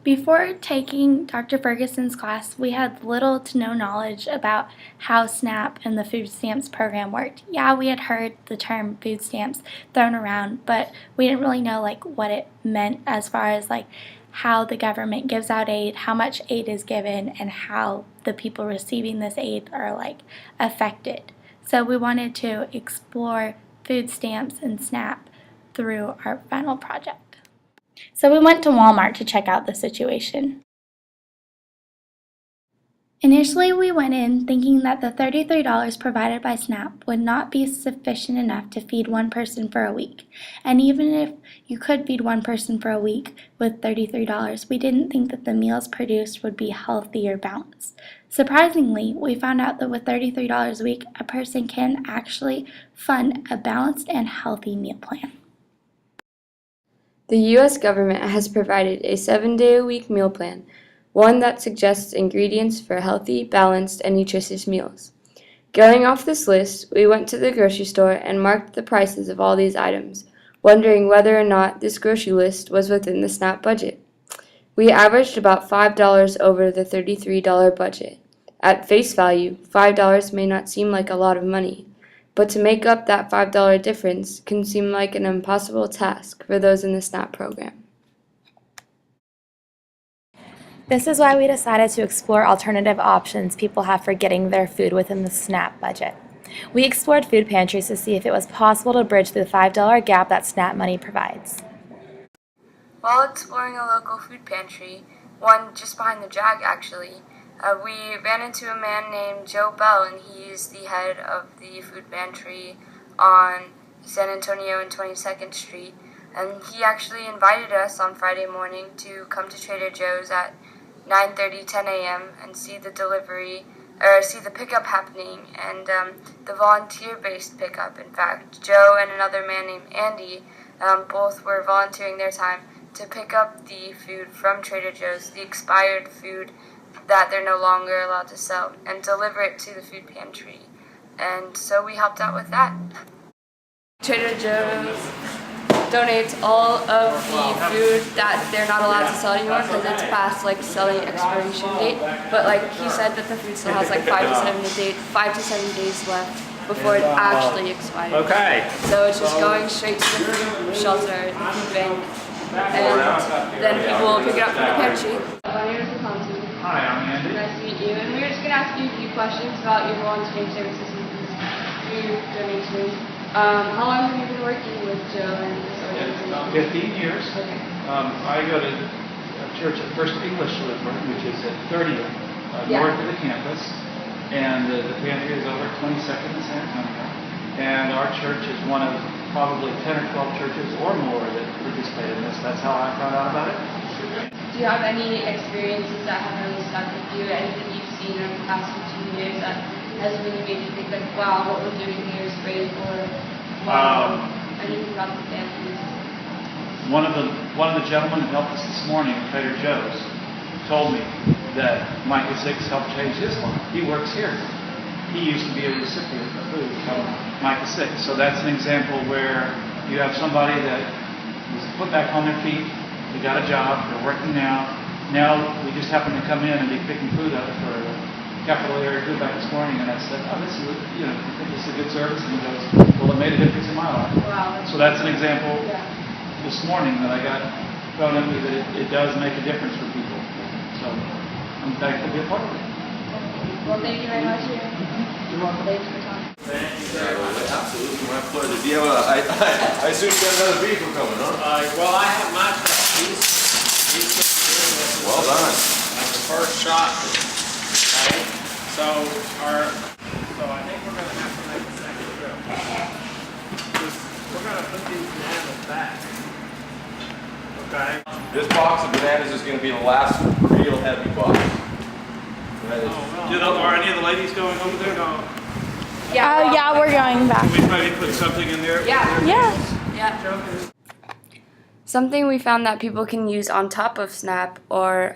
Before taking Dr. Ferguson's class, we had little to no knowledge about how SNAP and the food stamps program worked. Yeah, we had heard the term food stamps thrown around, but we didn't really know what it meant as far as how the government gives out aid, how much aid is given, and how the people receiving this aid are affected. So we wanted to explore food stamps and SNAP through our final project. So we went to Walmart to check out the situation. Initially, we went in thinking that the $33 provided by SNAP would not be sufficient enough to feed one person for a week. And even if you could feed one person for a week with $33, we didn't think that the meals produced would be healthy or balanced. Surprisingly, we found out that with $33 a week, a person can actually fund a balanced and healthy meal plan. The U.S. government has provided a 7-day-a-week meal plan, one that suggests ingredients for healthy, balanced, and nutritious meals. Going off this list, we went to the grocery store and marked the prices of all these items, wondering whether or not this grocery list was within the SNAP budget. We averaged about $5 over the $33 budget. At face value, $5 may not seem like a lot of money, but to make up that $5 difference can seem like an impossible task for those in the SNAP program. This is why we decided to explore alternative options people have for getting their food within the SNAP budget. We explored food pantries to see if it was possible to bridge the $5 gap that SNAP money provides. While exploring a local food pantry, one just behind the JAG actually, we ran into a man named Joe Bell, and he is the head of the food pantry on San Antonio and 22nd Street. And he actually invited us on Friday morning to come to Trader Joe's at 9:30, 10 a.m. and see the pickup happening, and the volunteer-based pickup. In fact, Joe and another man named Andy both were volunteering their time to pick up the food from Trader Joe's, the expired food that they're no longer allowed to sell, and deliver it to the food pantry. And so we helped out with that. Trader Joe's donates all of the food that they're not allowed to sell anymore because it's past selling expiration date. But he said that the food still has 5 to 7 days left before it actually expires. Okay. So it's just going straight to the food shelter, the food bank, and then people will pick it up from the pantry. My name is Lafonso. Hi, I'm Andy. Nice to meet you. And we're just going to ask you a few questions about your volunteering services and food donations. How long have you been working with Joe and this organization? 15 years. Okay. I go to a church at First English Lutheran, which is at 30th, north of the campus. And the pantry is over at 22nd in San Antonio. And our church is one of probably 10 or 12 churches or more that participate in this. That's how I found out about it. Do you have any experiences that have really stuck with you? Anything you've seen over the past 15 years that has really made you think wow, what we're doing here is great, or anything about the families? One of the gentlemen that helped us this morning at Trader Joe's told me that Micah 6 helped change his life. He works here. He used to be a recipient of food from Micah 6. So that's an example where you have somebody that was put back on their feet. They got a job. They're working now. Now we just happen to come in and be picking food up for Capital Area Food Bank this morning, and I said, "Oh, this is this is a good service." And he goes, "Well, it made a difference in my life." Wow. So that's an example this morning that I got thrown into that it does make a difference for people. So I'm thankful to be a part of it. Well, thank you very much. You're welcome. Thanks for talking. Absolutely, my pleasure. Do you have I assume you got another vehicle coming, huh? Well, I have my truck. He's Well done. That's the first shot. Okay. So I think we're going to have to make a second trip. We're going to put these bananas back. Okay. This box of bananas is going to be the last real heavy box. Are any of the ladies going over there? No. Yeah, we're going back. Can we maybe put something in there? Yeah. Something we found that people can use on top of SNAP or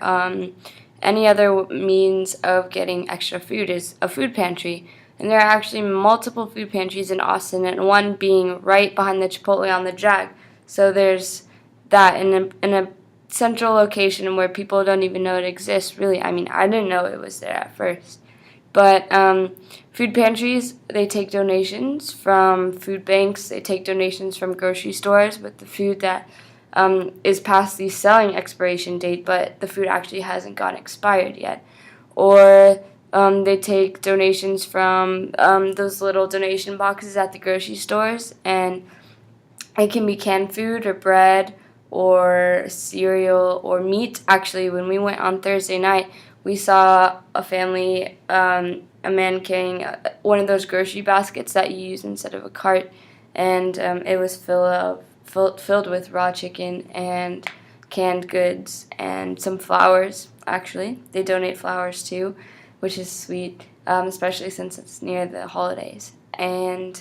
any other means of getting extra food is a food pantry. And there are actually multiple food pantries in Austin, and one being right behind the Chipotle on the JAG. So there's that. And a central location where people don't even know it exists. Really, I mean, I didn't know it was there at first. But food pantries, they take donations from food banks. They take donations from grocery stores with the food that is past the selling expiration date, but the food actually hasn't gotten expired yet. Or they take donations from those little donation boxes at the grocery stores, and it can be canned food or bread or cereal or meat. Actually, when we went on Thursday night, we saw a family, a man carrying one of those grocery baskets that you use instead of a cart, and it was filled with raw chicken and canned goods and some flowers. Actually, they donate flowers too, which is sweet, especially since it's near the holidays. And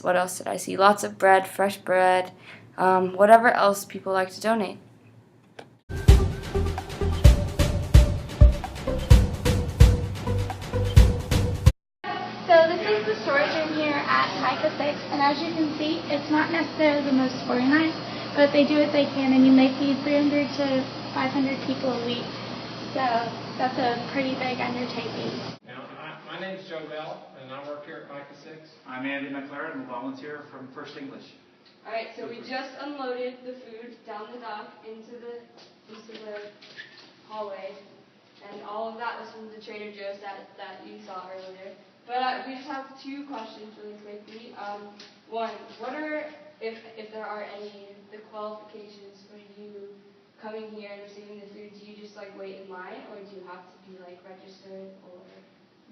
what else did I see? Lots of bread, fresh bread, whatever else people like to donate. So this is the storage room here at Micah 6, and as you can see, it's not necessarily the most organized, but they do what they can. I mean, they feed 300 to 500 people a week, so that's a pretty big undertaking. Now, my name is Joe Bell, and I work here at Micah 6. I'm Andy McLaren. I'm a volunteer from First English. Alright, so we just unloaded the food down the dock into the hallway, and all of that was from the Trader Joe's that you saw earlier. But we just have two questions really quickly. One, what are, if there are any, the qualifications for you coming here and receiving the food? Do you just like wait in line, or do you have to be like registered, or?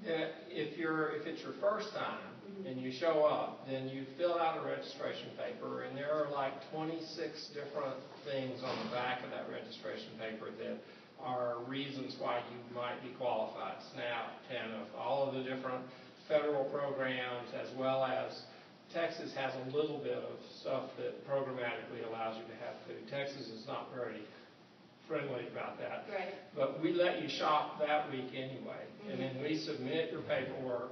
If it's your first time and you show up, then you fill out a registration paper, and there are like 26 different things on the back of that registration paper that are reasons why you might be qualified. SNAP, TANF, all of the different federal programs, as well as Texas has a little bit of stuff that programmatically allows you to have food. Texas is not very friendly about that. Right. But we let you shop that week anyway. And then we submit your paperwork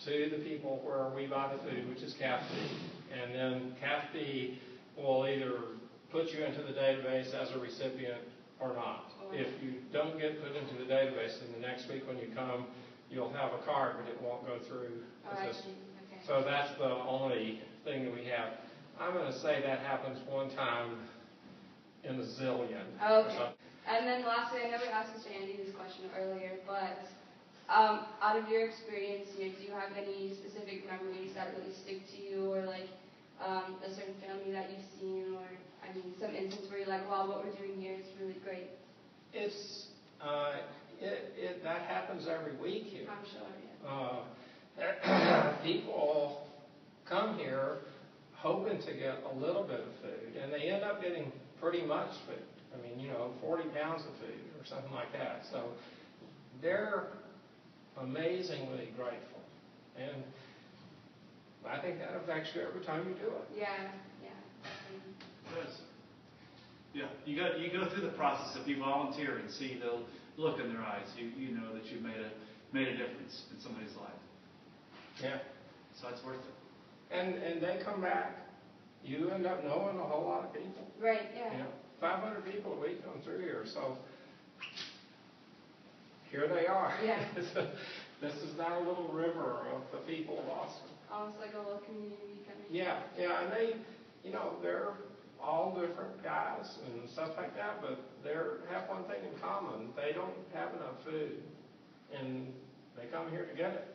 to the people where we buy the food, which is CAFD. And then CAFD will either put you into the database as a recipient or not. If you don't get put into the database, then the next week when you come, you'll have a card, but it won't go through the system. Okay. So that's the only thing that we have. I'm going to say that happens one time in a zillion. Okay. And then lastly, I know we asked Mr. Andy this question earlier, but out of your experience here, do you have any specific memories that really stick to you, or like a certain family that you've seen, or I mean, some instance where you're like, wow, what we're doing here is really great? It's that happens every week here. I'm sure, yeah. People come here hoping to get a little bit of food, and they end up getting pretty much food. I mean, 40 pounds of food or something like that. So they're amazingly grateful, and I think that affects you every time you do it. Yeah. Yeah, you go through the process. If you volunteer and see the look in their eyes, you know that you made a difference in somebody's life. Yeah. So it's worth it. And they come back. You end up knowing a whole lot of people. Right, yeah. 500 people a week come through here, so here they are. Yeah. This is now a little river of the people of Austin. Almost like a little community coming. Yeah, and they, they're all different guys and stuff like that, but they have one thing in common. They don't have enough food, and they come here to get it.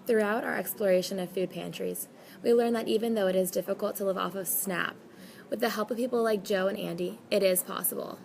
Throughout our exploration of food pantries, we learned that even though it is difficult to live off of SNAP, with the help of people like Joe and Andy, it is possible.